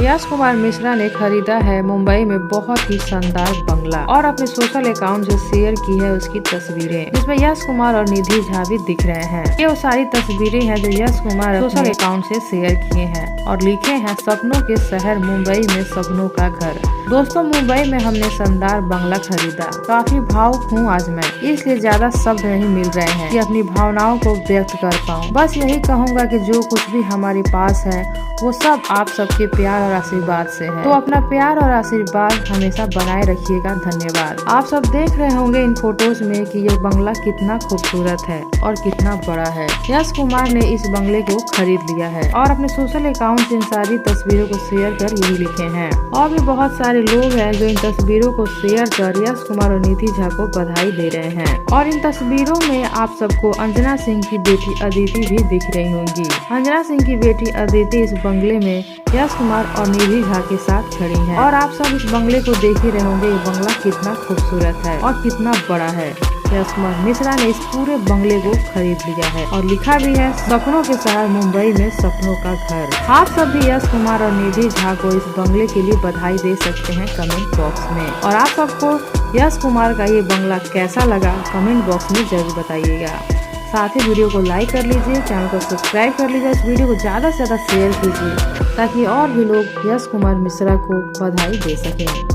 यश कुमार मिश्रा ने खरीदा है मुंबई में बहुत ही शानदार बंगला और अपने सोशल अकाउंट से शेयर की है उसकी तस्वीरें, जिसमें यश कुमार और निधि झा भी दिख रहे हैं। ये वो सारी तस्वीरें हैं जो यश कुमार सोशल अकाउंट से शेयर किए हैं और लिखे हैं सपनों के शहर मुंबई में सपनों का घर। दोस्तों, मुंबई में हमने शानदार बंगला खरीदा। काफी भावुक हूँ आज मैं, इसलिए ज्यादा शब्द नहीं मिल रहे हैं कि अपनी भावनाओं को व्यक्त कर पाऊँ। बस यही कहूँगा कि जो कुछ भी हमारे पास है वो सब आप सबके प्यार और आशीर्वाद से है। तो अपना प्यार और आशीर्वाद हमेशा बनाए रखिएगा। धन्यवाद। आप सब देख रहे होंगे इन फोटोज में कि ये बंगला कितना खूबसूरत है और कितना बड़ा है। यश कुमार ने इस बंगले को खरीद लिया है और अपने सोशल अकाउंट से इन सारी तस्वीरों को शेयर कर यही लिखे हैं। और भी बहुत सारे लोग हैं जो इन तस्वीरों को शेयर कर यश कुमार और निधि झा को बधाई दे रहे हैं। और इन तस्वीरों में आप सबको अंजना सिंह की बेटी अदिति भी दिख रही होंगी। अंजना सिंह की बेटी अदिति इस बंगले में यश कुमार और निधि झा के साथ खड़ी हैं। और आप सब इस बंगले को देख ही रहे होंगे ये बंगला कितना खूबसूरत है और कितना बड़ा है। यश कुमार मिश्रा ने इस पूरे बंगले को खरीद लिया है और लिखा भी है सपनों के शहर मुंबई में सपनों का घर। आप सब भी यश कुमार और निधि झा को इस बंगले के लिए बधाई दे सकते हैं कमेंट बॉक्स में। और आप सबको यश कुमार का ये बंगला कैसा लगा कमेंट बॉक्स में जरूर बताइएगा। साथ ही वीडियो को लाइक कर लीजिए, चैनल को सब्सक्राइब कर लीजिए, इस वीडियो को ज़्यादा से ज़्यादा शेयर कीजिए ताकि और भी लोग यश कुमार मिश्रा को बधाई दे सकें।